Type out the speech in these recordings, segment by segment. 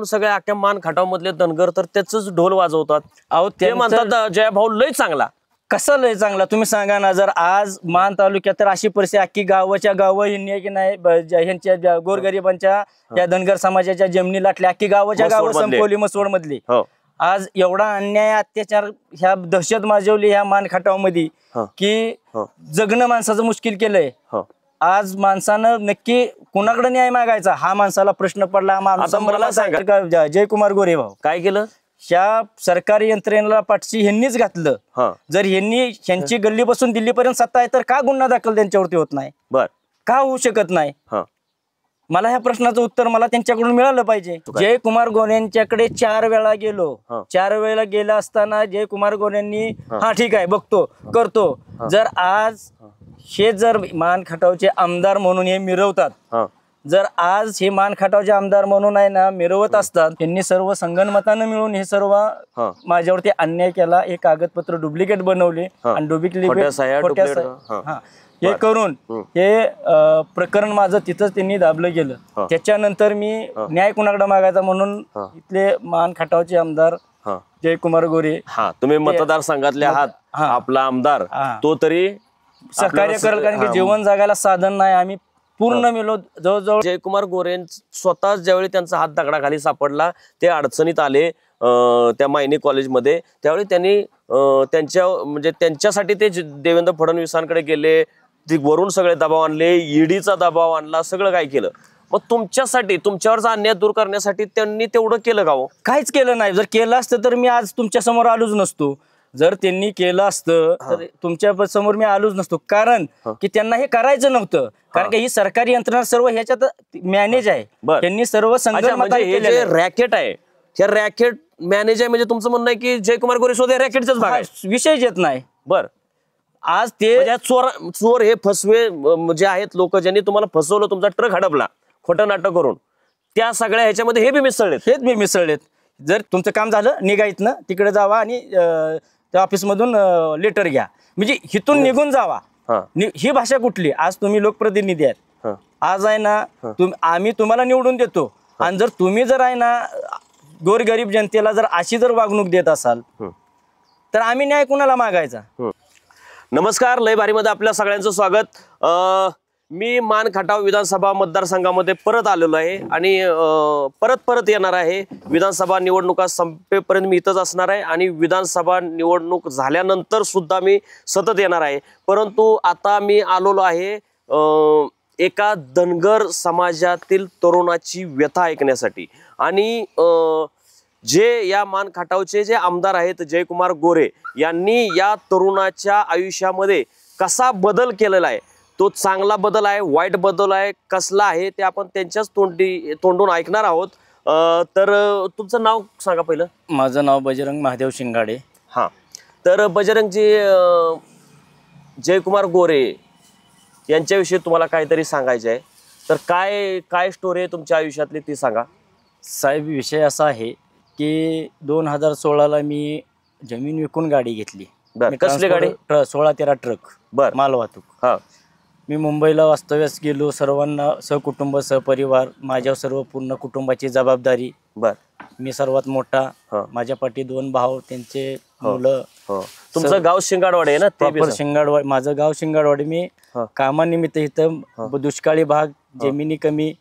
सगळ्या अख्ख्या मान खटाव मधले धनगर तर त्याच ढोल वाजवतात। अहो ते म्हणतात जय भाऊ लय चांगला। कसं लय चांगला तुम्ही सांगा ना। जर आज मान तालुक्यात तर अशी परिस्थिती अख्खी गावाच्या गाव यांनी की नाही ह्यांच्या गोरगरिबांच्या या धनगर समाजाच्या जमिनी लाटल्या, अख्खी गावाच्या गाव संपवली मसवड मधली। आज एवढा अन्याय अत्याचार ह्या दहशत माजवली ह्या मान खटाव मध्ये की जगणं माणसाचं मुश्किल केलंय। आज माणसानं नक्की कुणाकडे न्याय मागायचा हा माणसाला प्रश्न पडला। मला सांगा जयकुमार गोरे भाऊ काय केलं? ह्या सरकारी यंत्रणेला पाठशी ह्यांनीच घातलं। जर ह्यांची गल्ली बसून दिल्लीपर्यंत सत्ता आहे तर का गुन्हा दाखल त्यांच्यावरती होत नाही? का होऊ शकत नाही? मला ह्या प्रश्नाचं उत्तर मला त्यांच्याकडून मिळालं पाहिजे। जयकुमार गोरेंच्याकडे 4 वेळा गेलो। 4 वेळेला गेला असताना जयकुमार गोरेंनी हा ठीक आहे बघतो करतो। जर आज हे जर मान खटावचे आमदार म्हणून हे मिरवतात, जर आज हे मान खटावचे आमदार म्हणून आहे ना मिरवत असतात, त्यांनी सर्व संगनमतानं मिळून हे सर्व माझ्यावरती अन्याय केला। हे कागदपत्र डुप्लिकेट बनवले आणि डुप्लिकेट हे करून हे प्रकरण माझं तिथंच त्यांनी दाबलं गेलं। त्याच्यानंतर मी न्याय कुणाकडे मागायचा म्हणून इथले मान खटावचे आमदार जयकुमार गोरे तुम्ही मतदारसंघातले आहात, आपला आमदार तो तरी सहकार्य करेल, कारण की जीवन जगायला साधन नाही। आम्ही पूर्ण मिळलो जवळजवळ। जयकुमार गोरे स्वतः ज्यावेळी त्यांचा हात दगडाखाली सापडला, ते अडचणीत आले त्या मायनी कॉलेजमध्ये, त्यावेळी त्यांनी त्यांच्यासाठी ते देवेंद्र फडणवीसांकडे गेले, वरून सगळे दबाव आणले, ईडीचा दबाव आणला, सगळं काय केलं। मग तुमच्यासाठी तुमच्यावरचा अन्याय दूर करण्यासाठी त्यांनी तेवढं केलं का हो? काहीच केलं नाही। जर केलं असतं तर मी आज तुमच्या समोर आलोच नसतो। जर त्यांनी केलं असतं तर तुमच्या समोर मी आलोच नसतो, कारण की त्यांना हे करायचं नव्हतं। कारण की ही सरकारी यंत्रणा सर्व ह्याच्यात मॅनेज आहे। त्यांनी सर्व रॅकेट आहे, ह्या रॅकेट मॅनेज आहे म्हणजे तुमचं म्हणणं आहे की जयकुमार गोरे स्वतः रॅकेटचाच भाग आहे, विषय येत नाही। बर आज ते चोर हे फसवे जे आहेत लोक, ज्यांनी तुम्हाला फसवलं, तुमचा ट्रक हडपला खोटं नाटक करून, त्या सगळ्या ह्याच्यामध्ये हे बी मिसळलेत, हेच बी मिसळलेत। जर तुमचं काम झालं निघायत ना तिकडे जावा आणि त्या ऑफिस मधून लेटर घ्या, म्हणजे हिथून निघून जावा। ही भाषा कुठली? आज तुम्ही लोकप्रतिनिधी आहेत, आज आहे ना आम्ही तुम्हाला निवडून देतो, आणि जर तुम्ही जर आहे ना गोरगरीब जनतेला जर अशी जर वागणूक देत असाल तर आम्ही न्याय कुणाला मागायचा? नमस्कार, लय भारीमध्ये आपल्या सगळ्यांचं स्वागत। मी मान खटाव विधानसभा मतदारसंघामध्ये परत आलेलो आहे आणि परत येणार आहे। विधानसभा निवडणुका संपेपर्यंत मी इथंच असणार आहे आणि विधानसभा निवडणूक झाल्यानंतर सुद्धा मी सतत येणार आहे। परंतु आता मी आलेलो आहे एका धनगर समाजातील तरुणाची व्यथा ऐकण्यासाठी, आणि जे या मान खटावचे जे आमदार आहेत जयकुमार गोरे यांनी या तरुणाच्या आयुष्यामध्ये कसा बदल केलेला आहे, तो चांगला बदल आहे, वाईट बदल आहे, कसला आहे ते आपण त्यांच्याच तोंडून ऐकणार आहोत। तर तुमचं नाव सांगा पहिलं। माझं नाव बजरंग महादेव शिंगाडे। तर बजरंगजी, जयकुमार गोरे यांच्याविषयी तुम्हाला काहीतरी सांगायचं आहे, तर काय स्टोरी आहे तुमच्या आयुष्यातली ती सांगा। साहेब, विषय असा आहे की 2016ला मी जमीन विकून गाडी घेतली। कसली गाडी? 16-13 ट्रक माल वाहतूक। मी मुंबईला वास्तव्यास गेलो, सर्वांना सहकुटुंब सहपरिवार, माझ्यावर सर्व पूर्ण कुटुंबाची जबाबदारी। मी सर्वात मोठा, माझ्या पाठी 2 भाऊ, त्यांचे मुलं। तुमचं गाव शिंगाडवाडी आहे ना? प्रॉपर शिंगाडवाडी, माझं गाव शिंगाडवाडी। मी कामानिमित्त इथं दुष्काळी भाग, जमिनी कमी,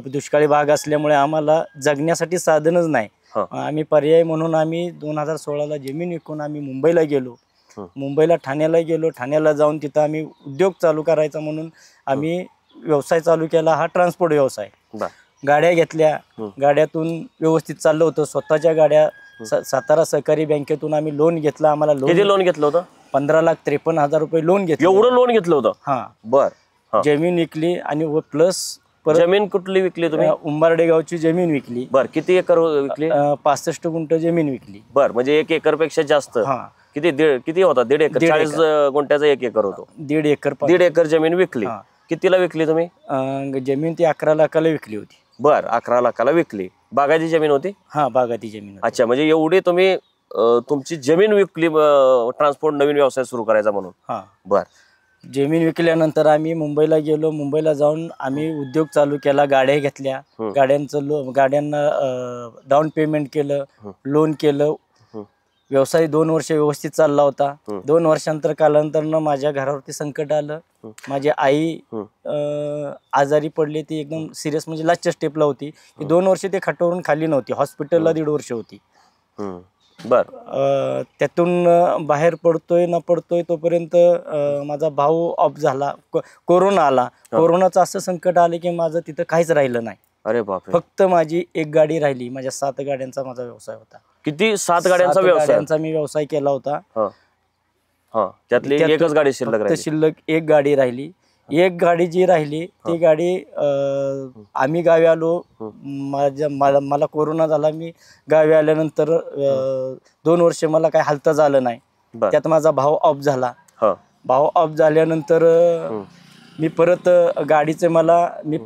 दुष्काळी भाग असल्यामुळे आम्हाला जगण्यासाठी साधनच नाही। आम्ही पर्याय म्हणून आम्ही 2016ला जमीन विकून आम्ही मुंबईला गेलो। मुंबईला ठाण्याला गेलो, ठाण्याला जाऊन तिथं आम्ही उद्योग चालू करायचा म्हणून आम्ही व्यवसाय चालू केला, हा ट्रान्सपोर्ट व्यवसाय। गाड्या घेतल्या, गाड्यातून व्यवस्थित चाललं होतं। स्वतःच्या गाड्या, सातारा सहकारी बँकेतून आम्ही लोन घेतलं। आम्हाला लोन घेतलं होतं 15,53,000 रुपये लोन घेतलं। एवढं लोन घेतलं होतं? जमीन विकली आणि प्लस जमीन कुठली विकली तुम्ही? उंबारडे गावची जमीन विकली। किती एकर विकली? 65 गुंठ जमीन विकली। म्हणजे 1 एकर पेक्षा जास्त? किती होता? 1.5 एकर? 40 गुंठ्याचा 1 एकर होतो। 1.5 एकर जमीन विकली। कितीला विकली तुम्ही? जमीन ती 11 लाखाला विकली होती। 11 लाखाला विकली। बागायती जमीन होती? बागायती जमीन। अच्छा, म्हणजे एवढी तुम्ही तुमची जमीन विकली ट्रान्सपोर्ट नवीन व्यवसाय सुरू करायचा म्हणून? जमीन विकल्यानंतर आम्ही मुंबईला गेलो. मुंबईला जाऊन आम्ही उद्योग चालू केला, गाड्या घेतल्या, गाड्यांना डाऊन पेमेंट केलं, लोन केलं. व्यवसाय 2 वर्ष व्यवस्थित चालला होता. 2 वर्षांतर कालांतरनं माझ्या घरावरती संकट आलं. माझी आई आजारी पडली. ती एकदम सिरियस म्हणजे लास्टच्या स्टेपला होती. 2 वर्ष ते खाटावरून खाली नव्हती. हॉस्पिटलला 1.5 वर्ष होती. बर. त्यातून बाहेर पडतोय ना पडतोय तोपर्यंत माझा भाऊ ऑफ झाला. कोरोना आला. कोरोनाचं असं संकट आलं की माझं तिथं काहीच राहिलं नाही. अरे बापरे. फक्त माझी एक गाडी राहिली. माझ्या 7 गाड्यांचा माझा व्यवसाय होता. किती? 7 गाड्यांचा व्यवसाय? मी व्यवसाय केला होता. त्यातली एकच गाडी शिल्लक राहिली. शिल्लक एक गाडी राहिली. एक गाडी जी राहिली ती गाडी आम्ही गावी आलो. मला कोरोना झाला. मी गावी आल्यानंतर 2 वर्ष मला काही हालता झालं नाही. त्यात माझा भाऊ ऑफ झाला. भाऊ ऑफ झाल्यानंतर मी परत गाडीचे मी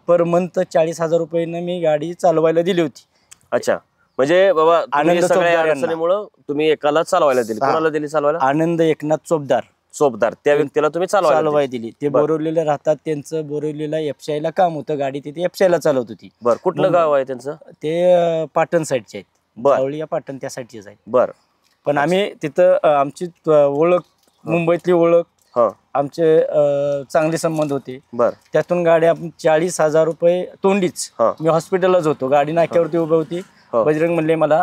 पर मंथ 40,000 रुपयानं मी गाडी चालवायला दिली होती. अच्छा. म्हणजे बाबा अडचणीमुळे तुम्ही एकाला चालवायला दिली. कोणाला दिली चालवायला? आनंद एकनाथ चोपदार त्या व्यक्तीला तुम्ही चालवायला दिली. ते बोरिवलीला राहतात. त्यांचं बोरिवलीला एफशाईला काम होतं. गाडी तिथे एफशाईला चालवत होती. बर. कुठलं गाव आहे त्यांचं? ते पाटण साईडचे आहेत. जावळी या पाटण त्या साईडचेच आहेत. बर. पण आम्ही तिथं आमची ओळख, मुंबईतली ओळख, आमचे चांगले संबंध होते. बर. त्यातून गाड्या 40,000 रुपये तोंडीच. मी हॉस्पिटललाच होतो. गाडी नाक्यावरती उभी होती. बजरंग म्हणले मला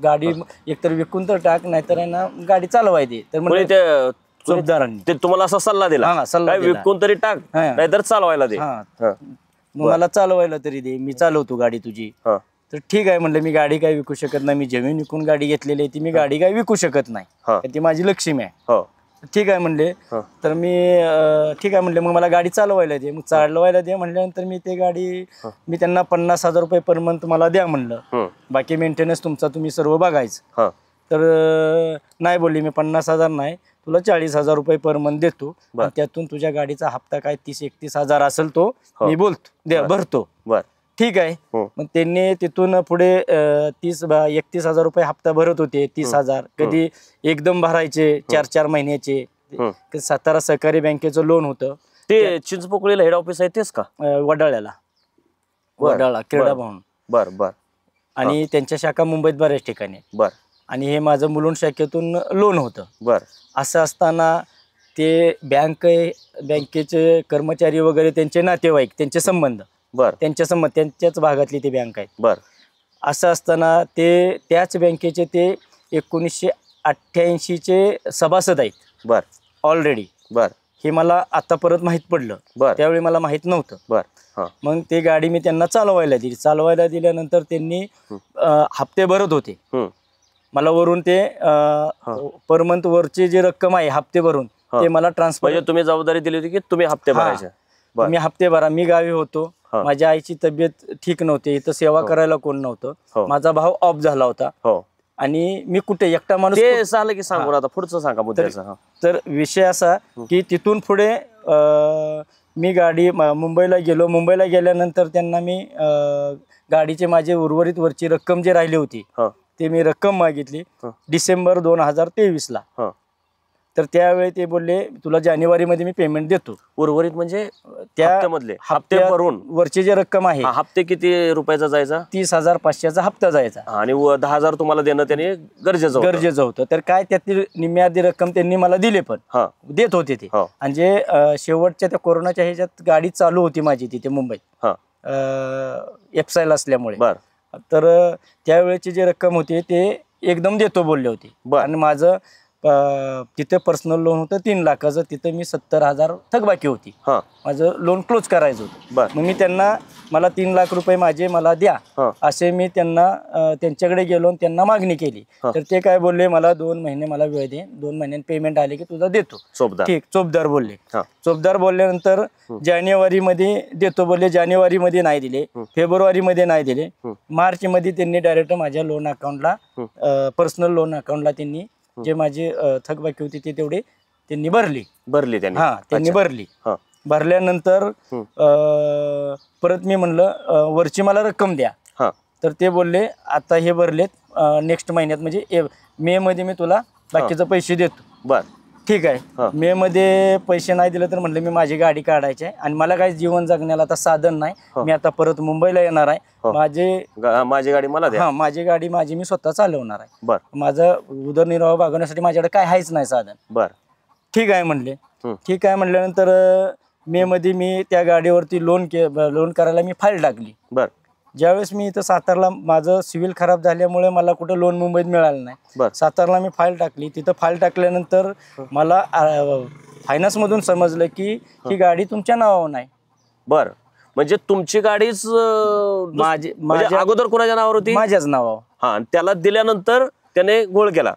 गाडी एकतर विकून तर टाक, नाहीतर आहे ना गाडी चालवाय दे. तर म्हणजे चोपदारांनी ते तुम्हाला असा सल्ला दिला, सल्ला विकून तरी टाक नाहीतर चालवायला दे. मला चालवायला तरी दे, मी चालवतो गाडी तुझी. तर ठीक आहे म्हणलं. मी गाडी काय विकू शकत नाही. मी जमीन विकून गाडी घेतलेली आहे. ती मी गाडी काय विकू शकत नाही. ती माझी लक्ष्मी आहे. ठीक आहे म्हणले. तर मी ठीक आहे म्हणले. मग मला गाडी चालवायला दे. मग चालवायला दे म्हणल्यानंतर मी ते गाडी मी त्यांना 50,000 रुपये पर मंथ मला द्या म्हणलं. बाकी मेंटेनन्स तुमचा तुम्ही सर्व बघायचं. तर नाही बोलली. मी 50,000 नाही, तुला 40,000 रुपये पर मंथ देतो. त्यातून तुझ्या गाडीचा हप्ता काय 30-31,000 असेल तो मी बोलतो भरतो. ठीक आहे. मग त्यांनी तिथून पुढे 31,000 रुपये हप्ता भरत होते. 30,000 कधी एकदम भरायचे 4-4 महिन्याचे. सातारा सहकारी बँकेचं लोन होतं. ते चिंचपोकळीला हेड ऑफिस आहे तेच का? वडाळा क्रीडा भवन. बर बर. आणि त्यांच्या शाखा मुंबईत बऱ्याच ठिकाणी. बर. आणि हे माझं मुलुंड शाखेतून लोन होतं. बर. असं असताना ते बँकेचे कर्मचारी वगैरे, त्यांचे नातेवाईक, त्यांचे संबंध, त्यांच्याच भागातली ती बँक आहे. बर. असं असताना ते त्याच बँकेचे ते 1988चे सभासद आहेत. बर. ऑलरेडी. बर. हे मला आता परत माहित पडलं. त्यावेळी मला माहित नव्हतं. बर. मग ते गाडी मी त्यांना चालवायला दिली. चालवायला दिल्यानंतर त्यांनी हप्ते भरत होते. मला वरून ते पर मंथ वरची जी रक्कम आहे हप्ते भरून ते मला ट्रान्सफर. म्हणजे तुम्ही जबाबदारी दिली होती की तुम्ही हप्ते भरायचे? मी हप्ते भरा. मी गावी होतो. माझ्या आईची तब्येत ठीक नव्हती. इथं सेवा करायला कोण नव्हतं. माझा भाऊ ऑफ झाला होता. आणि मी कुठे एकटा माणूस. ते झालं की सांगू आता पुढचं सांगा मुद्द्याचं. तर विषय असा की तिथून पुढे मी गाडी मुंबईला गेलो. मुंबईला गेल्यानंतर त्यांना मी गाडीचे माझे उर्वरित वरची रक्कम जी राहिली होती ते मी रक्कम मागितली डिसेंबर 2023ला. तर त्यावेळी ते बोलले तुला जानेवारीमध्ये मी पेमेंट देतो. उर्वरित म्हणजे त्या हप्ते भरून वरची जी रक्कम आहे. हप्ते किती रुपयाचा जायचा? 30,500चा हप्ता जायचा. आणि 10,000 तुम्हाला देणं त्याने गरजेचं होतं. तर काय त्यातील निम्मी अर्धी रक्कम त्यांनी मला दिले पण देत होते ते. आणि जे शेवटच्या त्या कोरोनाच्या ह्याच्यात गाडी चालू होती माझी तिथे मुंबईत एफसाईल असल्यामुळे. तर त्यावेळेची जी रक्कम होती ते एकदम देतो बोलले होते. आणि माझं तिथे पर्सनल लोन होतं 3 लाखाचं. तिथे मी 70,000 थकबाकी होती. माझं लोन क्लोज करायचं होतं. मग मी त्यांना मला 3 लाख रुपये माझे मला द्या असे मी त्यांच्याकडे गेलो आणि त्यांना मागणी केली. तर ते काय बोलले मला 2 महिने मला वेळ दे. 2 महिन्यात पेमेंट आले की तुझा देतो. ठीक. चोपदार बोलले. चोपदार बोलल्यानंतर जानेवारीमध्ये देतो बोलले. जानेवारीमध्ये नाही दिले. फेब्रुवारीमध्ये नाही दिले. मार्चमध्ये त्यांनी डायरेक्ट माझ्या लोन अकाउंटला पर्सनल लोन अकाउंटला त्यांनी जे माझी थकबाकी होती ते तेवढे त्यांनी भरली त्यांनी भरली. भरल्यानंतर परत मी म्हणलं वरची मला रक्कम द्या. तर ते बोलले आता हे भरलेत नेक्स्ट महिन्यात म्हणजे मे मध्ये मी तुला बाकीचे पैसे देतो. ठीक आहे. मे मध्ये पैसे नाही दिले तर म्हणलं मी माझी गाडी काढायची आहे आणि मला काही जीवन जगण्याला आता साधन नाही. मी आता परत मुंबईला येणार आहे. माझी गाडी मला द्या. माझी गाडी मी स्वतः चालवणार आहे. बर. माझं उदरनिर्वाह भागवण्यासाठी माझ्याकडे काय आहेच नाही साधन. बर. ठीक आहे म्हणले. ठीक आहे म्हणल्यानंतर मे मध्ये मी त्या गाडीवरती लोन करायला मी फाईल टाकली. बर. ज्यावेळेस मी इथं सातारला माझं सिव्हिल खराब झाल्यामुळे मला कुठं लोन मुंबईत मिळालं नाही. सातारला मी फाईल टाकली. तिथं फाईल टाकल्यानंतर मला फायनान्स मधून समजलं की ही गाडी तुमच्या नावावर नाही. बर. म्हणजे तुमची गाडीच अगोदर कोणाच्या नावावर होती? माझ्याच नावावर. हा. त्याला दिल्यानंतर त्याने गोळ केला.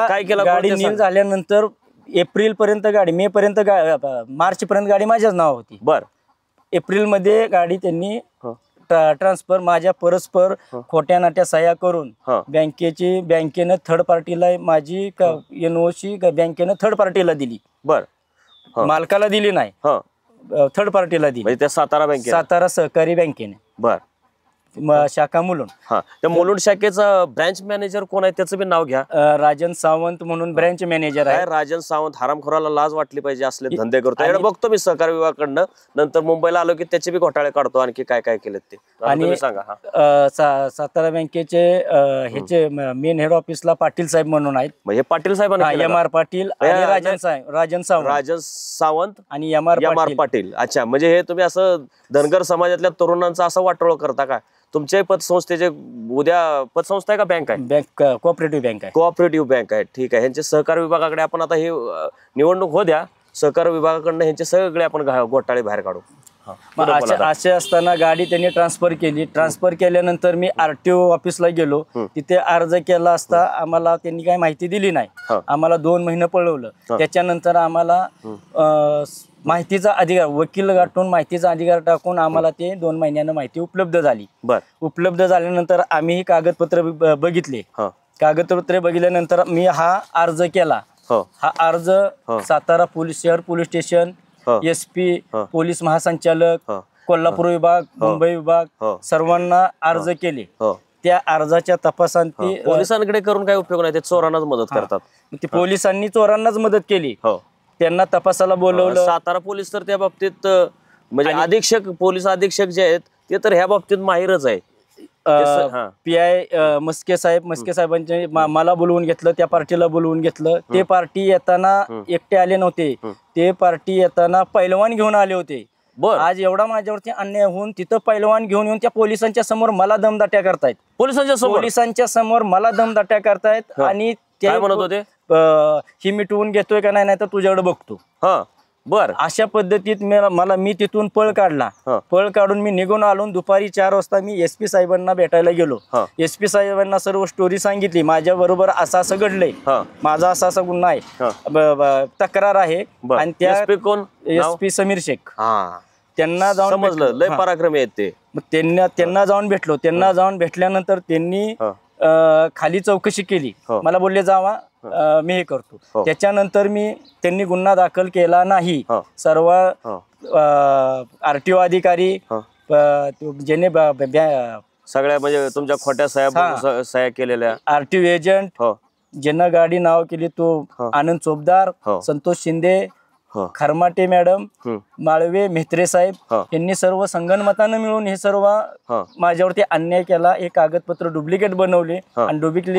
काय केला? गाडी नील झाल्यानंतर एप्रिल पर्यंत गाडी, मे पर्यंत मार्च पर्यंत गाडी माझ्याच नावावर होती. बर. एप्रिल मध्ये गाडी त्यांनी ट्रान्सफर माझ्या परस्पर खोट्या नाट्या सह्या करून बँकेनं थर्ड पार्टीला माझी एनओसी बँकेनं थर्ड पार्टीला दिली. बर. मालकाला दिली नाही, थर्ड पार्टीला दिली. त्या सातारा सहकारी बँकेने. बर. शाखा मुलुंड. त्या मुलुंड शाखेचा ब्रँच मॅनेजर कोण आहे त्याचं बी नाव घ्या. राजन सावंत म्हणून ब्रँच मॅनेजर आहे. राजन सावंत हरामखोराला लाज वाटली पाहिजे असले धंदे करतो. बघतो मी सहकार विभागाकडनं. नंतर मुंबईला आलो की त्याचे बी घोटाळे काढतो. आणखी काय काय केलेत ते आणि सांगा. सातारा बँकेचे ह्याचे मेन हेड ऑफिसला पाटील साहेब म्हणून आहेत. हे पाटील साहेब, एम आर पाटील आणि राजन सावंत आणि एम आर पाटील. अच्छा. म्हणजे हे तुम्ही असं धनगर समाजातल्या तरुणांचा असं वाटोळ करता का? तुमच्या पतसंस्थेचे उद्या पतसंस्था आहे का बँक आहे? बँक कोऑपरेटिव्ह बँक आहे. कोऑपरेटिव्ह बँक आहे. ठीक आहे. ह्यांच्या सहकार विभागाकडे आपण आता हे निवडणूक हो द्या. सहकार विभागाकडनं ह्यांचे सगळे आपण घोटाळे बाहेर काढू. असे असताना गाडी त्यांनी ट्रान्सफर केली. ट्रान्सफर केल्यानंतर मी आरटीओ ऑफिसला गेलो. तिथे अर्ज केला असता आम्हाला त्यांनी काही माहिती दिली नाही. आम्हाला 2 महिने पळवलं. त्याच्यानंतर आम्हाला माहितीचा अधिकार, वकील गाठून माहितीचा अधिकार टाकून आम्हाला ते 2 महिन्यानं माहिती उपलब्ध झाली. उपलब्ध झाल्यानंतर आम्ही ही कागदपत्र बघितले. कागदपत्रे बघितल्यानंतर मी हा अर्ज केला. हा अर्ज सातारा शहर पोलीस स्टेशन, SP, पोलीस महासंचालक, कोल्हापूर विभाग, मुंबई विभाग सर्वांना अर्ज केले. त्या अर्जाच्या तपासांती पोलिसांकडे करून काय उपयोग नाही. ते चोरांनाच मदत करतात. ते पोलिसांनी चोरांनाच मदत केली. त्यांना तपासाला बोलवलं. सातारा पोलीस तर त्या बाबतीत म्हणजे पोलीस अधीक्षक जे आहेत ते तर ह्या बाबतीत माहिरच आहे. PI मस्के साहेबांचे मला बोलवून घेतलं. त्या पार्टीला बोलवून घेतलं. ते पार्टी येताना एकटे आले नव्हते. ते पार्टी येताना पैलवान घेऊन आले होते. आज एवढा माझ्यावरती अन्याय होऊन तिथं पैलवान घेऊन येऊन त्या पोलिसांच्या समोर मला दमदाट्या करतायत. पोलिसांच्या समोर मला दमदाट्या करतायत. आणि काय म्हणत होते? ही मिटवून घेतोय का नाही तर तुझ्याकडे बघतो. बर. अशा पद्धतीत मी तिथून पळ काढला. पळ काढून मी निघून आलो. दुपारी 4 वाजता मी SP साहेबांना भेटायला गेलो. SP साहेबांना सर्व स्टोरी सांगितली. माझ्या बरोबर असं घडलंय, माझा असा गुन्हा आहे, तक्रार आहे. आणि त्या SP समीर शेख त्यांना जाऊन समजलं लय पराक्रमी आहेत ते. त्यांना जाऊन भेटलो. त्यांना जाऊन भेटल्यानंतर त्यांनी खाली चौकशी केली. मला बोलले जावा, मी हे करतो. त्याच्यानंतर त्यांनी गुन्हा दाखल केला नाही. सर्व RTO अधिकारी ज्याने सगळ्या म्हणजे तुमच्या खोट्या सह्या केलेल्या RTO एजंट ज्यांना गाडी नाव केली तो आनंद चोपदार, संतोष शिंदे, खरमाटे मॅडम, माळवे, म्हेत्रे साहेब यांनी सर्व संगनमतानं मिळून हे सर्व माझ्यावरती अन्याय केला. हे कागदपत्र डुप्लिकेट बनवले आणि डुप्लिकेट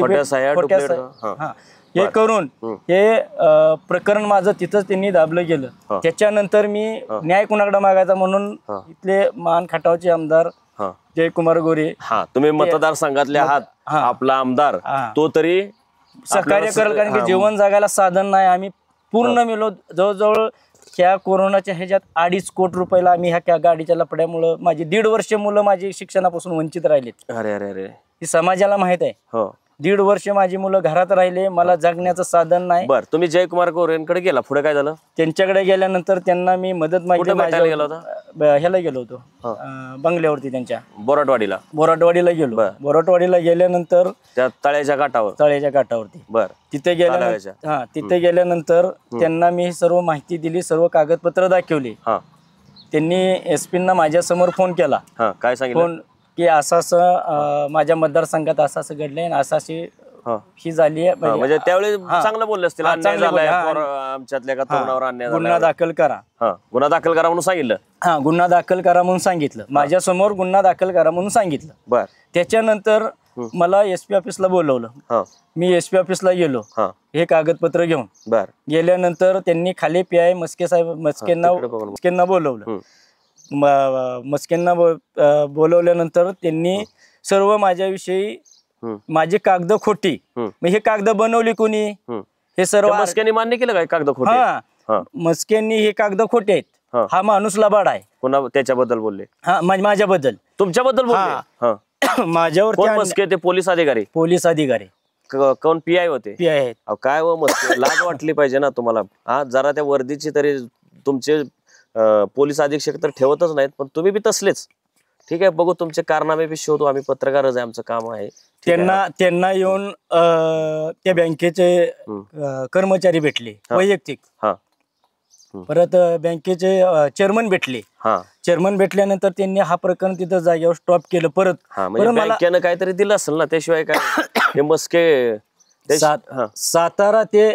हे करून हे प्रकरण माझं तिथंच त्यांनी दाबलं गेलं. त्याच्यानंतर मी न्याय कुणाकडे मागायचा म्हणून इथले मान खटावचे आमदार जयकुमार गोरे, तुम्ही मतदारसंघातले आहात, आपला आमदार तो तरी सहकार्य करेल. कारण की जीवन जगायला साधन नाही. आम्ही पूर्ण मिळलो. जवळजवळ ह्या कोरोनाच्या ह्याच्यात 2.5 कोटी रुपयाला आम्ही ह्या गाडीच्या लफड्यामुळं माझी 1.5 वर्ष मुलं माझी शिक्षणापासून वंचित राहिलेत. अरे अरे अरे. ही समाजाला माहित आहे. 1.5 वर्ष माझी मुलं घरात राहिले. मला जगण्याचं साधन नाही. बर. तुम्ही जयकुमार गोरेंकडे गेला, पुढे काय झालं? त्यांच्याकडे गेल्यानंतर त्यांना मी मदत मागितली. ह्याला गेलो होतो बंगल्यावरती, त्यांच्या बोराटवाडीला गेलो. बोराटवाडीला गेल्यानंतर त्या तळ्याच्या काठावरती तिथे गेल्यानंतर त्यांना मी सर्व माहिती दिली, सर्व कागदपत्र दाखवली. त्यांनी SP-ना माझ्या समोर फोन केला. काय सांगितलं? की असं माझ्या मतदारसंघात असं घडलंय, अशी हा. ही झाली आहे. म्हणजे त्यावेळी चांगलं बोलले असतील, हा, अन्याय चांगले झालाय, बोलले. हा, आमच्यातल्या एका तरुणावर अन्याय गुन्हा झालाय, दाखल करा. गुन्हा दाखल करा म्हणून सांगितलं. हा, गुन्हा दाखल करा म्हणून सांगितलं. माझ्या समोर गुन्हा दाखल करा म्हणून सांगितलं. बर. त्याच्यानंतर मला एसपी ऑफिसला बोलवलं. हा. मी एसपी ऑफिसला गेलो हा. हे कागदपत्र घेऊन. बर. गेल्यानंतर त्यांनी खाली PI मस्केंना बोलवलं. मस्केंना बोलवल्यानंतर त्यांनी सर्व माझ्याविषयी माझी कागद खोटी, मग हे कागद बनवली कोणी, हे सर्व मस्केनी मान्य केलं काय कागद खोटे? हा, मस्केंनी हे कागद खोटे आहेत. हा माणूस लबाड आहे. पुन्हा त्याच्याबद्दल बोलले? हा, माझ्याबद्दल, तुमच्याबद्दल बोलले? माझ्यावरती कोण मस्के? ते पोलीस अधिकारी? पोलीस अधिकारी. कोण PI होते? PI आहेत. काय हो मस्के, लाज वाटली पाहिजे ना तुम्हाला. हा, जरा त्या वर्दीची तरी, तुमचे पोलीस अधीक्षक तर ठेवतच नाहीत, पण तुम्ही बी तसलेच. ठीक आहे, बघू तुमचे कारनामे बी शोधू, आम्ही पत्रकारच आहे, आमचं काम आहे. त्यांना येऊन त्या बँकेचे कर्मचारी भेटले वैयक्तिक. परत बँकेचे चेअरमन भेटले. चेअरमन भेटल्यानंतर त्यांनी हा प्रकरण तिथं जागेवर स्टॉप केलं. परत बँकेनं काहीतरी दिलं असेल ना, त्याशिवाय काय ते मस्के. सातारा ते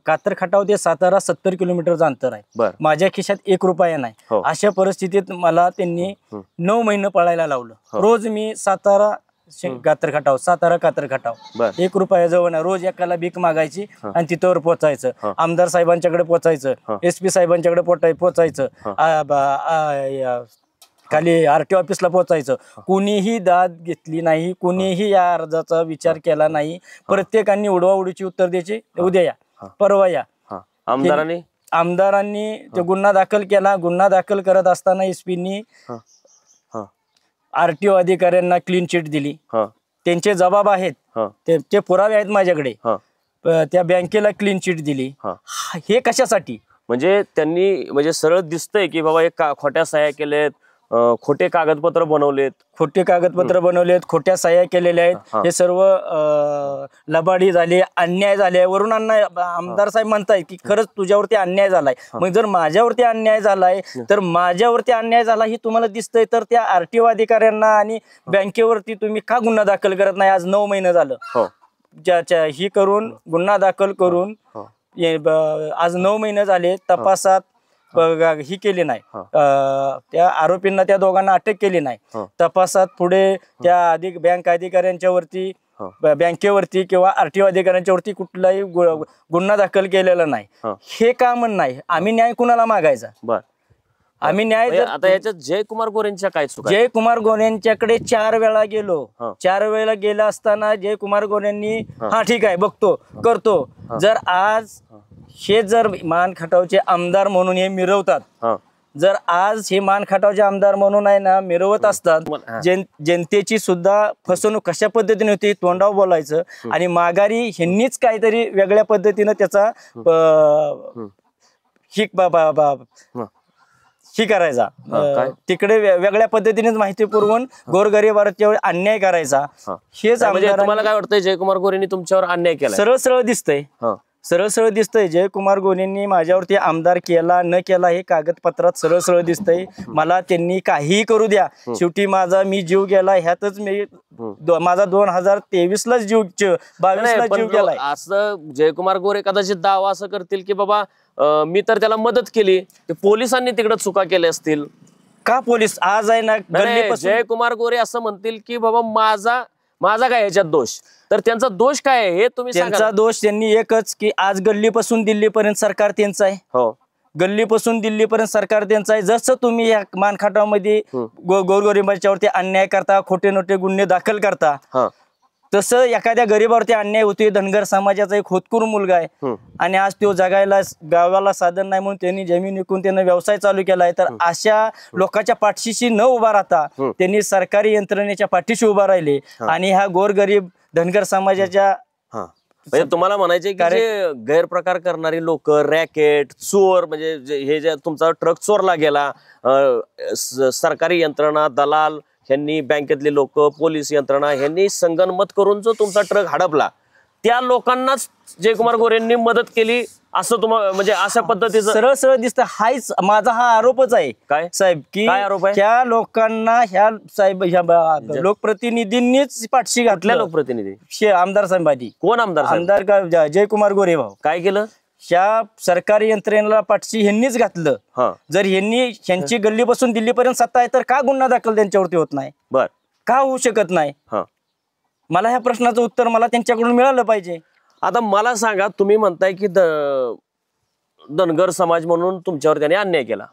कातर खटाव ते सातारा 70 किलोमीटरचं अंतर आहे. माझ्या खिशात 1 रुपया नाही. अशा परिस्थितीत मला त्यांनी 9 महिने पळायला लावलं. रोज मी सातारा कातर खटाव 1 रुपया जवळ नाही. रोज एकाला भीक मागायची आणि तिथवर पोचायचं. आमदार साहेबांच्याकडे पोचायचं, SP साहेबांच्याकडे पोचायचं, खाली RTO ऑफिसला पोचायचं. कुणीही दाद घेतली नाही, कुणीही या अर्जाचा विचार केला नाही. प्रत्येकाने उडवाउडीची उत्तर द्यायची, उद्या या, परवा या. आमदारांनी ते गुन्हा दाखल केला. गुन्हा दाखल करत असताना SP-नी RTO अधिकाऱ्यांना क्लीन चिट दिली. त्यांचे जबाब आहेत, ते पुरावे आहेत माझ्याकडे. त्या बँकेला क्लीन चिट दिली. हे कशासाठी? म्हणजे त्यांनी, म्हणजे सरळ दिसतंय की बाबा एक खोट्या सह्या केलेत, खोटे कागदपत्र बनवलेत, खोट्या सह्या केलेल्या आहेत. हे सर्व लबाडी झाली, अन्याय झाले. वरून आमदार साहेब म्हणतायत की खरंच तुझ्यावरती अन्याय झालाय. मग जर माझ्यावरती अन्याय झालाय, तर माझ्यावरती अन्याय झाला ही तुम्हाला दिसतंय, तर त्या RTO अधिकाऱ्यांना आणि बँकेवरती तुम्ही का गुन्हा दाखल करत नाही? आज 9 महिने झालं ही करून, गुन्हा दाखल करून आज 9 महिने झाले. तपासात ही केली नाही, त्या आरोपींना, त्या दोघांना अटक केली नाही. तपासात पुढे त्या बँक अधिकाऱ्यांच्या वरती, बँकेवरती किंवा RTO अधिकाऱ्यांच्या वरती कुठलाही गुन्हा दाखल केलेला नाही. हे का म्हणणं नाही? आम्ही न्याय कुणाला मागायचा? आम्ही न्याय आता याच्यात जयकुमार गोरेंच्या काय चुका? जयकुमार गोरेंच्याकडे 4 वेळा गेलो. 4 वेळेला गेला असताना जयकुमार गोरेंनी हा ठीक आहे बघतो करतो. जर आज हे जर मान खटावचे आमदार म्हणून हे मिरवतात, जर आज हे मान खटावचे आमदार म्हणून आहे ना मिरवत असतात, जनतेची सुद्धा फसवणूक कशा पद्धतीने होती तोंडावर बोलायचं, आणि माघारी ह्यांनीच काहीतरी वेगळ्या पद्धतीनं त्याचा ही करायचा, तिकडे वेगळ्या पद्धतीनेच माहिती पुरवून गोरगरिबांवर अन्याय करायचा. हेच तुम्हाला काय वाटतंय, जयकुमार गोरेंनी तुमच्यावर अन्याय केला? सरळ सरळ दिसतंय. जयकुमार गोरेंनी माझ्यावरती आमदार केला न केला हे कागदपत्रात सरळ सरळ दिसतंय. मला त्यांनी काहीही करू द्या, शेवटी मी जीव गेला ह्यातच. माझा 2023ला जीव, 22ला जीव गेलाय. असं जयकुमार गोरे कदाचित दावा असं करतील की बाबा मी तर त्याला मदत केली, पोलिसांनी तिकडे चुका केल्या असतील. का पोलीस आज आहे ना, जयकुमार गोरे असं म्हणतील की बाबा माझा काय ह्याच्यात दोष, तर त्यांचा दोष काय आहे हे तुम्ही सांगा. त्यांचा दोष त्यांनी एकच की आज गल्लीपासून दिल्लीपर्यंत सरकार त्यांचं आहे. गल्लीपासून दिल्लीपर्यंत सरकार त्यांचं आहे. जसं तुम्ही या मानखटावमध्ये गोरगरिबांच्या वरती अन्याय करता, खोटे नोटे गुन्हे दाखल करता, तसं एखाद्या गरीबावरती अन्याय होतोय. धनगर समाजाचा एक होतकरू मुलगा आहे आणि आज तो जगायला गावाला साधन नाही म्हणून त्यांनी जमीन विकून त्यांनी व्यवसाय चालू केलाय. तर अशा लोकांच्या पाठीशी न उभा राहता त्यांनी सरकारी यंत्रणेच्या पाठीशी उभा राहिले आणि ह्या गोरगरीब धनगर समाजाच्या, म्हणजे तुम्हाला म्हणायचे की जे गैरप्रकार करणारी लोक, रॅकेट, चोर, म्हणजे हे जे तुमचा ट्रक चोरला गेला, सरकारी यंत्रणा, दलाल ह्यांनी, बँकेतले लोक, पोलीस यंत्रणा ह्यांनी संगनमत करून जो तुमचा ट्रक हडपला, त्या लोकांनाच जयकुमार गोरेंनी मदत केली असं तुम्हाला म्हणजे अशा पद्धतीचं सरळ सरळ दिसतं. हाच माझा हा आरोपच आहे काय साहेब की काय आरोप आहे? त्या लोकांना ह्या साहेब ह्या लोकप्रतिनिधींनीच पाठशी कुठल्या घातल्या. लोकप्रतिनिधी? आमदार साहेबांनी. कोण आमदार साहेब? आमदार जयकुमार गोरे भाऊ. काय केलं? ह्या सरकारी यंत्रणेला पाठशी ह्यांनीच घातलं. हा जर ह्यांची गल्लीपासून दिल्लीपर्यंत सत्ता आहे तर का गुन्हा दाखल त्यांच्यावरती होत नाही? बर का होऊ शकत नाही? हा मला ह्या प्रश्नाचं उत्तर मला त्यांच्याकडून मिळालं पाहिजे. आता मला सांगा, तुम्ही म्हणताय की धनगर समाज म्हणून तुमच्यावर त्याने अन्याय केला.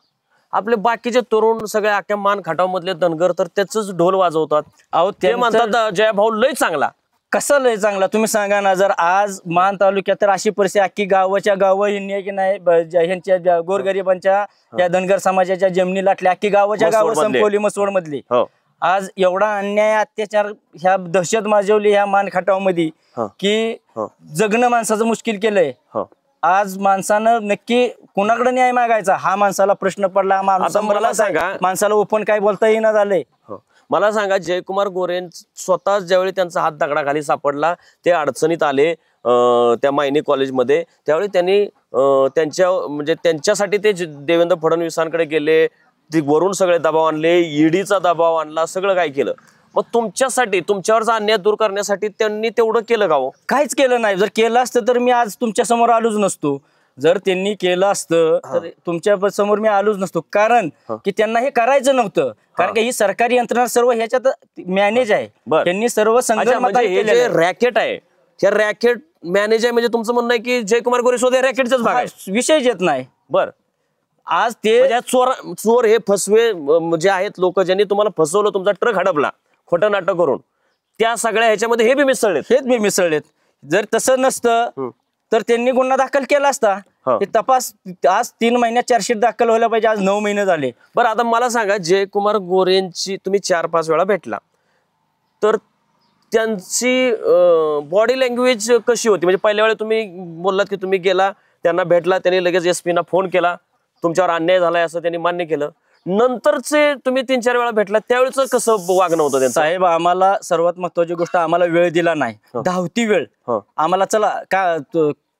आपले बाकीचे तरुण सगळे अख्ख्या मान खटाव मधले धनगर तर त्याच ढोल वाजवतात. अहो ते म्हणतात जयभाऊ लय चांगला. कसं लय चांगला? तुम्ही सांगा ना. जर आज मान तालुक्यात तर अशी परिस्थिती अख्खी गावाच्या गावं यांनी की नाही ह्यांच्या गोरगरिबांच्या या धनगर समाजाच्या जमिनी लाटल्या. अख्खी गावाच्या गावं संपवली मसवड मधली. आज एवढा अन्याय अत्याचार ह्या दहशत माजवली ह्या मान खटावमध्ये की जगणं माणसाचं मुश्किल केलंय. आज माणसानं नक्की कोणाकडे न्याय मागायचा हा माणसाला प्रश्न पडला. मला सांगा, माणसाला ओपन काय बोलता येईना झालंय. मला सांगा, जयकुमार गोरे स्वतः ज्यावेळी त्यांचा हात दगडाखाली सापडला, ते अडचणीत आले त्या मायनी कॉलेजमध्ये, त्यावेळी त्यांनी त्यांच्यासाठी ते देवेंद्र फडणवीसांकडे गेले. ते वरून सगळे दबाव आणले, ईडीचा दबाव आणला, सगळं काय केलं. मग तुमच्यासाठी तुमच्यावरचा अन्याय दूर करण्यासाठी त्यांनी तेवढं केलं का? काहीच केलं नाही. जर केलं असतं तर मी आज तुमच्या समोर आलोच नसतो. जर त्यांनी केलं असतं तर तुमच्या समोर मी आलोच नसतो. कारण की त्यांना हे करायचं नव्हतं. कारण की ही सरकारी यंत्रणा सर्व ह्याच्यात मॅनेज आहे. त्यांनी सर्व रॅकेट आहे, ह्या रॅकेट मॅनेज आहे. म्हणजे तुमचं म्हणणं आहे की जयकुमार गोरे स्वतः रॅकेटचाच भाग आहे, विषयच येत नाही. बर आज ते चोर हे फसवे जे आहेत लोक, ज्यांनी तुम्हाला फसवलं, तुमचा ट्रक हडपला खोटं नाटक करून, त्या सगळ्या ह्याच्यामध्ये हे बी मिसळलेत. हेच बी मिसळलेत. जर तसं नसतं तर त्यांनी गुन्हा दाखल केला असता. ते तपास आज 3 महिन्यात चार्जशीट दाखल व्हायला पाहिजे. आज 9 महिने झाले. बरं, आता मला सांगा, जयकुमार गोरेंची तुम्ही 4-5 वेळा भेटला, तर त्यांची बॉडी लँग्वेज कशी होती? म्हणजे पहिल्या वेळेला तुम्ही बोललात की तुम्ही गेला, त्यांना भेटला, त्यांनी लगेच SP-ना फोन केला, तुमच्यावर अन्याय झालाय असं त्यांनी मान्य केलं. नंतरचे तुम्ही 3-4 वेळा भेटला, त्यावेळेच कसं वागणं होतं त्यांचं? साहेब, आम्हाला सर्वात महत्वाची गोष्ट, आम्हाला वेळ दिला नाही. धावती वेळ. आम्हाला चला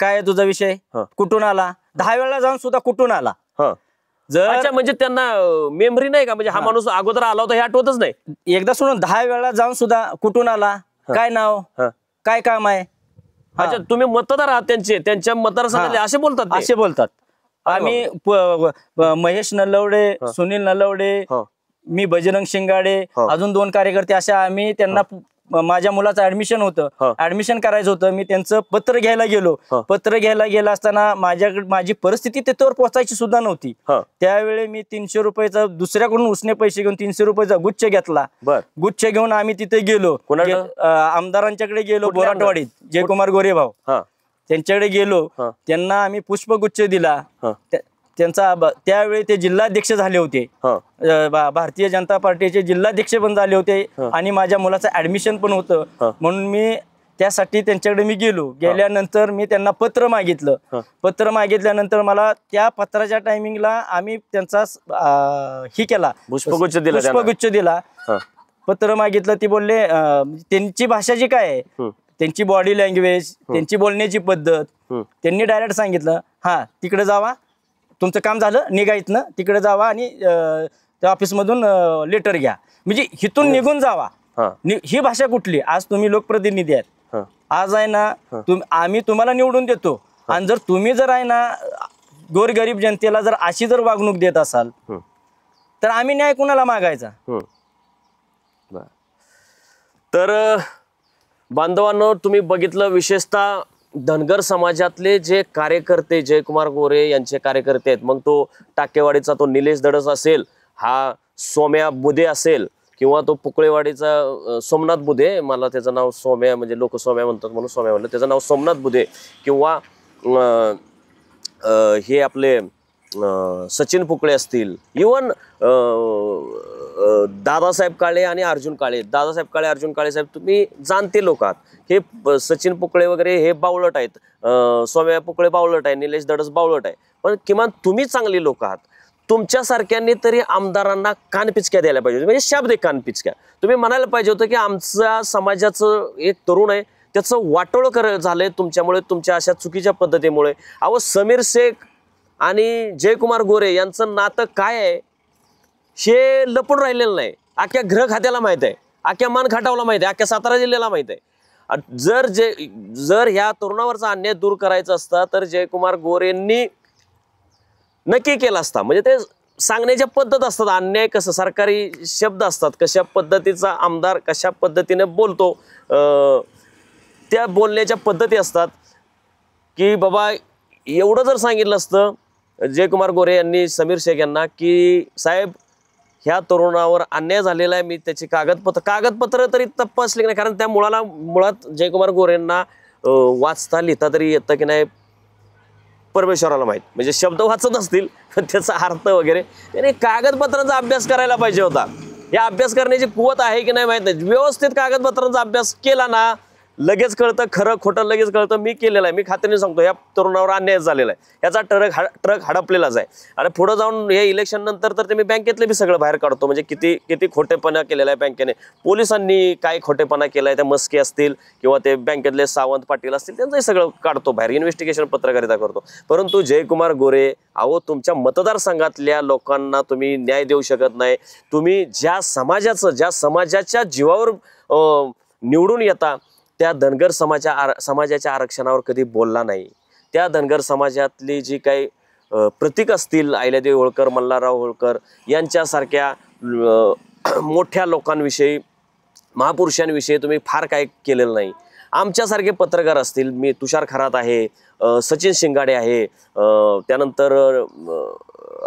काय तुझा विषय, कुठून आला? 10 वेळा जाऊन सुद्धा कुठून आला. जर म्हणजे त्यांना मेमरी नाही का? म्हणजे हा माणूस अगोदर आला होता हे आठवतच नाही. एकदा सोडून 10 वेळा जाऊन सुद्धा कुठून आला, काय नाव, काय काम आहे. अच्छा, तुम्ही मतदार आहात त्यांचे, त्यांच्या मतदारसंघातले असे बोलतात? असे बोलतात. आम्ही महेश नलवडे, सुनील नलवडे, मी बजरंग शिंगाडे, अजून 2 कार्यकर्ते, अशा आम्ही त्यांना माझ्या मुलाचं ऍडमिशन होतं, ऍडमिशन करायचं होतं. मी त्यांचं पत्र घ्यायला गेलो. पत्र घ्यायला गेला असताना माझी परिस्थिती तिथवर पोहोचायची सुद्धा नव्हती. त्यावेळी मी 300 रुपयाचा दुसऱ्याकडून उसने पैसे घेऊन 300 रुपयाचा गुच्छ घेतला. गुच्छ घेऊन आम्ही तिथे गेलो, आमदारांच्याकडे गेलो, बोराटवाडीत जयकुमार गोरे भाऊ त्यांच्याकडे गेलो. त्यांना आम्ही पुष्पगुच्छ दिला. त्यांचा त्यावेळी ते जिल्हाध्यक्ष झाले होते, भारतीय जनता पार्टीचे जिल्हाध्यक्ष पण झाले होते, आणि माझ्या मुलाचं ऍडमिशन पण होतं. म्हणून मी त्यासाठी त्यांच्याकडे मी गेलो. गेल्यानंतर मी त्यांना पत्र मागितलं. पत्र मागितल्यानंतर मला त्या टायमिंगला आम्ही त्यांचा ही केला, पुष्पगुच्छ दिला. पत्र मागितलं. ती बोलले, त्यांची भाषा जी काय आहे, त्यांची बॉडी लँग्वेज, त्यांची बोलण्याची पद्धत, त्यांनी डायरेक्ट सांगितलं, हा तिकडे जावा, तुमचं काम झालं, निघा इथनं, तिकडे जावा आणि त्या ऑफिसमधून लेटर घ्या, म्हणजे इथून निघून जावा. ही भाषा कुठली? आज तुम्ही लोकप्रतिनिधी आहेत. आज आहे ना, आम्ही तुम्हाला निवडून देतो, आणि जर तुम्ही आहे ना गोरगरीब जनतेला जर अशी जर वागणूक देत असाल तर आम्ही न्याय कुणाला मागायचा? तर बांधवांनो, तुम्ही बघितलं, विशेषतः धनगर समाजातले जे कार्यकर्ते, जयकुमार गोरे यांचे कार्यकर्ते आहेत, मग तो टाकेवाडीचा तो निलेश धडस असेल, हा सोम्या बुधे असेल, किंवा तो पुकळेवाडीचा सोमनाथ बुधे, मला त्याचं नाव सोम्या, म्हणजे लोक सोम्या म्हणतात म्हणून सोम्या म्हणलं, त्याचं नाव सोमनाथ बुधे, किंवा हे आपले सचिन पुकळे असतील, इवन दादासाहेब काळे आणि अर्जुन काळे. दादासाहेब काळे, अर्जुन काळे साहेब तुम्ही जाणते लोक आहात. हे सचिन पुकळे वगैरे हे बावळट आहेत, सोम्या पुकळे बावळट आहे, निलेश धडस बावळट आहे, पण किमान तुम्ही चांगली लोक आहात. तुमच्यासारख्यांनी तरी आमदारांना कानपिचक्या द्यायला पाहिजे, म्हणजे शब्द कानपिचक्या. तुम्ही म्हणायला पाहिजे होतं की आमच्या समाजाचं एक तरुण आहे, त्याचं वाटोळ झालंय तुमच्यामुळे, तुमच्या अशा चुकीच्या पद्धतीमुळे. अहो समीर शेख आणि जयकुमार गोरे यांचं नातं काय आहे हे लपून राहिलेलं नाही. अख्ख्या गृह खात्याला माहित आहे, अख्ख्या मान खटावला माहित आहे, अख्ख्या सातारा जिल्ह्याला माहित आहे. जर ह्या तरुणावरचा अन्याय दूर करायचा असता तर जयकुमार गोरेंनी नक्की केला असता. म्हणजे ते सांगण्याच्या पद्धत असतात, अन्याय कसं, सरकारी शब्द असतात, कशा पद्धतीचा आमदार कशा पद्धतीने बोलतो, त्या बोलण्याच्या पद्धती असतात की बाबा एवढं जर सांगितलं असतं जयकुमार गोरे यांनी समीर शेख यांना की साहेब ह्या तरुणावर अन्याय झालेला आहे, मी त्याची कागदपत्र तरी तपासली नाही. कारण त्या मुळात जयकुमार गोरेंना वाचता लिहिता तरी येतं की नाही परमेश्वराला माहीत. म्हणजे शब्द वाचत असतील पण त्याचा अर्थ वगैरे त्याने कागदपत्रांचा अभ्यास करायला पाहिजे होता. या अभ्यास करण्याची कुवत आहे की नाही माहीत नाही. व्यवस्थित कागदपत्रांचा अभ्यास केला ना लगेच कळतं, खरं खोटं लगेच कळतं. मी केलेलं आहे, मी खात्रीने सांगतो या तरुणावर अन्याय झालेला आहे, याचा ट्रक हडपलेलाच आहे. आणि पुढे जाऊन हे इलेक्शन नंतर तर ते मी बँकेतले बी सगळं बाहेर काढतो. म्हणजे किती खोटेपणा केलेला आहे बँकेने, पोलिसांनी काय खोटेपणा केला आहे, त्या मस्के असतील किंवा ते बँकेतले सावंत पाटील असतील त्यांचंही सगळं काढतो बाहेर, इन्व्हेस्टिगेशन पत्रकारिता करतो. परंतु जयकुमार गोरे अहो तुमच्या मतदारसंघातल्या लोकांना तुम्ही न्याय देऊ शकत नाही. तुम्ही ज्या समाजाच्या जीवावर निवडून येता त्या धनगर समाजाच्या आरक्षणावर कधी बोलला नाही. त्या धनगर समाजातली जी काही प्रतीक असतील, अहिल्यादेवी होळकर, मल्हारराव होळकर यांच्यासारख्या मोठ्या लोकांविषयी, महापुरुषांविषयी तुम्ही फार काय केलेलं नाही. आमच्यासारखे पत्रकार असतील, मी तुषार खरात आहे, सचिन शिंगाडे आहे, त्यानंतर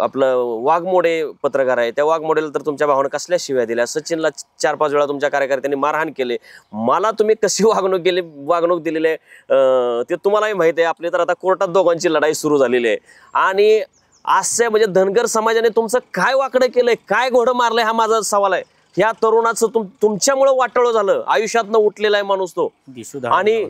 आपलं वाघमोडे पत्रकार आहे, त्या वाघमोडेला तर तुमच्या भावानं कसल्या शिव्या दिल्या, सचिनला 4-5 वेळा तुमच्या कार्यकर्त्यांनी मारहाण केले, मला तुम्ही कशी वागणूक दिलेली आहे ते तुम्हालाही माहित आहे. आपली तर आता कोर्टात दोघांची लढाई सुरू झालेली आहे. आणि असे म्हणजे धनगर समाजाने तुमचं काय वाकडं केलंय, काय घोडं मारलंय हा माझा सवाल आहे. ह्या तरुणाचं तुमच्यामुळे वाटोळं झालं, आयुष्यातनं उठलेला आहे माणूस तो. आणि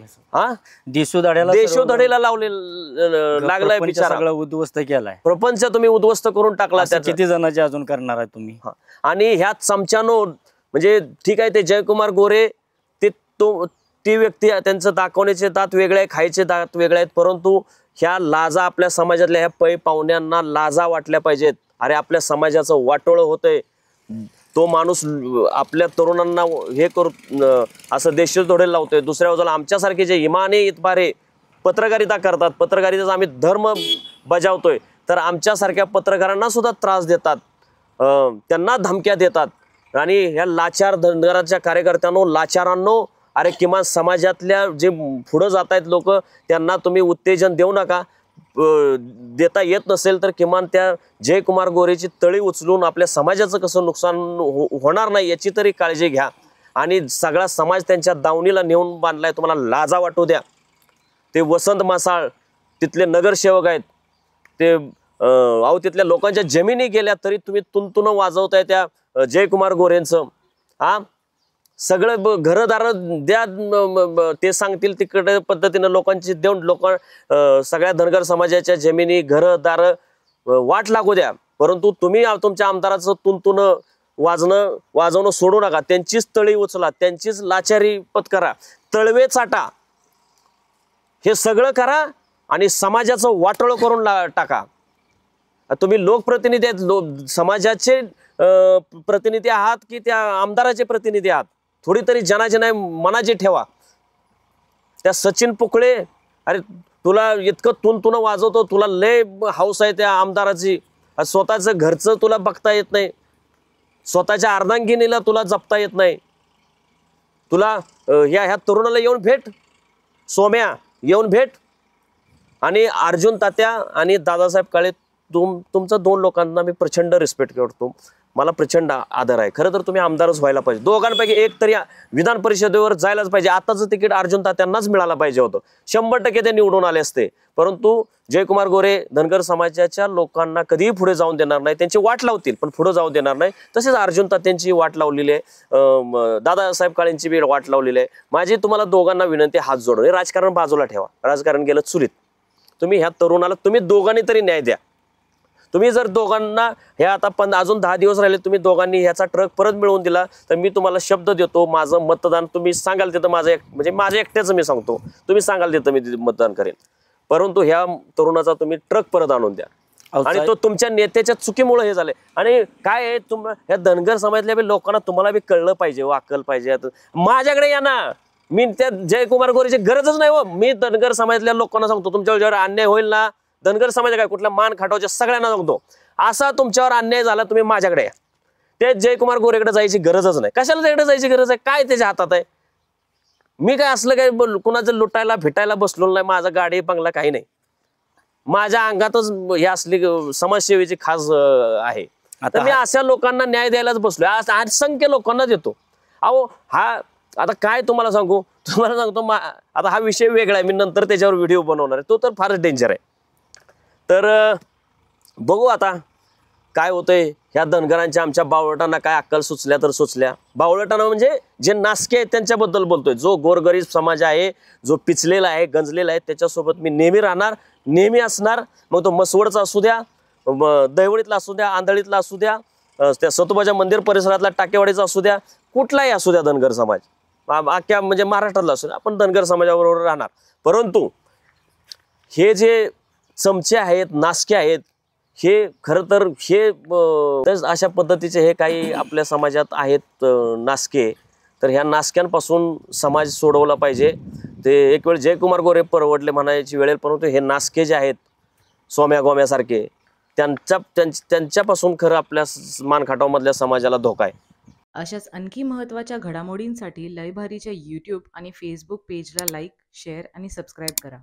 देशोधडीला लागलाय बिचारा, सगळं उद्ध्वस्त केलाय, प्रपंच तुम्ही उद्ध्वस्त करून टाकला. किती जणांचे अजून करणार आहे तुम्ही. आणि ह्यात चमच्यानो म्हणजे ठीक आहे ते जयकुमार गोरे ती व्यक्ती, त्यांचं दाखवण्याचे दात वेगळे, खायचे दात वेगळे आहेत, परंतु ह्या लाजा आपल्या समाजातल्या ह्या पै पाहुण्यांना लाजा वाटल्या पाहिजेत. अरे आपल्या समाजाचं वाटोळं होतंय, तो माणूस आपल्या तरुणांना हे करू असं देशोधडीला लावतोय. दुसऱ्या बाजूला आमच्यासारखे जे इमाने इतबारे पत्रकारिता करतात, पत्रकारितेचा आम्ही धर्म बजावतोय, तर आमच्यासारख्या पत्रकारांना सुद्धा त्रास देतात, त्यांना धमक्या देतात. आणि ह्या लाचार धनगराच्या कार्यकर्त्यांनो, लाचारांनो, अरे किमान समाजातल्या जे पुढं जात आहेत लोक त्यांना तुम्ही उत्तेजन देऊ नका. देता येत नसेल तर किमान त्या जयकुमार गोरेची तळी उचलून आपल्या समाजाचं कसं नुकसान होणार नाही याची तरी काळजी घ्या. आणि सगळा समाज त्यांच्या दावणीला नेऊन बांधलाय, तुम्हाला लाजा वाटू द्या. ते वसंत मासाळ तिथले नगरसेवक आहेत, ते अहो तिथल्या लोकांच्या जमिनी गेल्या तरी तुम्ही तुंतुन वाजवताय त्या जयकुमार गोरेंचं. सगळं घरदार द्या, ते सांगतील तिकडे पद्धतीनं लोकांची देऊन सगळ्या धनगर समाजाच्या जमिनी घरदार वाट लागू द्या. परंतु तुम्ही तुमच्या आमदाराचं तुंतुन वाजवणं सोडू नका. त्यांचीच तळी उचला, त्यांचीच लाचारी पत्करा, तळवे चाटा, हे सगळं करा आणि समाजाचं वाटोळं करून टाका. तुम्ही लोकप्रतिनिधी आहेत, समाजाचे प्रतिनिधी आहात की त्या आमदाराचे प्रतिनिधी आहात, थोडी तरी जनाची मनाची ठेवा. त्या सचिन पुकळे, अरे तुला इतकं तुन वाजवतो, तुला लय हाऊस आहे त्या आमदाराची, स्वतःचं घरचं तुला बघता येत नाही, स्वतःच्या अर्धांगिनीला तुला जपता येत नाही. तुला ह्या तरुणाला येऊन भेट, सोम्या येऊन भेट. आणि अर्जुन तात्या आणि दादासाहेब काळे, तुमचं 2 लोकांना मी प्रचंड रिस्पेक्ट करतो, मला प्रचंड आदर आहे. खरं तर तुम्ही आमदारच व्हायला पाहिजे, दोघांपैकी एक तरी विधान परिषदेवर जायलाच पाहिजे. आताचं तिकीट अर्जुन तात्यांनाच मिळालं पाहिजे होतं, 100% ते निवडून आले असते. परंतु जयकुमार गोरे धनगर समाजाच्या लोकांना कधीही पुढे जाऊन देणार नाही, त्यांची वाट लावतील पण पुढे जाऊ देणार नाही. तसेच अर्जुन तात्यांची वाट लावलेली आहे, दादासाहेब काळेंची बी वाट लावलेली आहे. माझी तुम्हाला दोघांना विनंती, हात जोडून हे राजकारण बाजूला ठेवा, राजकारण गेलं चुलीत. तुम्ही ह्या तरुणाला तुम्ही दोघांनी तरी न्याय द्या. तुम्ही जर दोघांना हे आता पण अजून 10 दिवस राहिले, तुम्ही दोघांनी ह्याचा ट्रक परत मिळवून दिला तर मी तुम्हाला शब्द देतो, माझं मतदान तुम्ही सांगाल तिथं म्हणजे माझ्या एकट्याचं मी सांगतो, तुम्ही सांगाल तिथं मी मतदान करेन. परंतु ह्या तरुणाचा तुम्ही ट्रक परत आणून द्या. आणि तो तुमच्या नेत्याच्या चुकीमुळे हे झालंय. आणि काय आहे, ह्या धनगर समाजातल्या बी लोकांना तुम्हाला बी कळलं पाहिजे, अक्कल पाहिजे. माझ्याकडे या ना, मी त्या जयकुमार गोरेची गरजच नाही हो. मी धनगर समाजातल्या लोकांना सांगतो, तुमच्यावर ज्यावर अन्याय होईल ना, धनगर समाज काय कुठल्या मान खाटावच्या सगळ्यांना सांगतो, असा तुमच्यावर अन्याय झाला तुम्ही माझ्याकडे या. ते जयकुमार गोरेकडे जायची गरजच नाही. कशाला त्याकडे जायची गरज आहे? काय त्याच्या हातात आहे? मी काय असलं काय कुणाचं लुटायला फिटायला बसलो नाही. माझा गाडी बंगला काही नाही. माझ्या अंगातच हे असली समाजसेवेची खास आहे. आता मी अशा लोकांना न्याय द्यायलाच बसलोय. असंख्य लोकांना देतो. अहो आता काय तुम्हाला सांगतो, आता हा विषय वेगळा आहे. मी नंतर त्याच्यावर व्हिडिओ बनवणार आहे. तो तर फारच डेंजर आहे. तर बघू आता काय होतंय. ह्या धनगरांच्या आमच्या बावळटांना काय अक्कल सुचल्या तर सुचल्या. बावळटांना म्हणजे जे नासके आहेत त्यांच्याबद्दल बोलतोय. जो गोरगरीब समाज आहे, जो पिचलेला आहे, गंजलेला आहे, त्याच्यासोबत मी नेहमी राहणार, नेहमी असणार. मग तो मसवडचा असू द्या, दहिवडीतला असू द्या, आंधळीतला असू द्या, त्या सतोबाच्या मंदिर परिसरातला टाकेवाडीचा असू द्या, कुठलाही असू द्या धनगर समाज, अख्ख्या म्हणजे महाराष्ट्रातला असू द्या, आपण धनगर समाजाबरोबर राहणार. परंतु हे जे चमचे आहेत, नासके आहेत, हे खरं तर हे अशा पद्धतीचे हे काही आपल्या समाजात आहेत नासके. तर ह्या नासक्यांपासून समाज सोडवला पाहिजे. ते एक वेळ जयकुमार गोरे परवडले म्हणायची वेळेल, परंतु हे नासके जे आहेत सोम्या गोम्यासारखे, त्यांच्यापासून खरं आपल्या मानखाटावमधल्या समाजाला धोका आहे. अशाच आणखी महत्त्वाच्या घडामोडींसाठी लय भारीच्या यूट्यूब आणि फेसबुक पेजला लाईक, शेअर आणि सबस्क्राईब करा.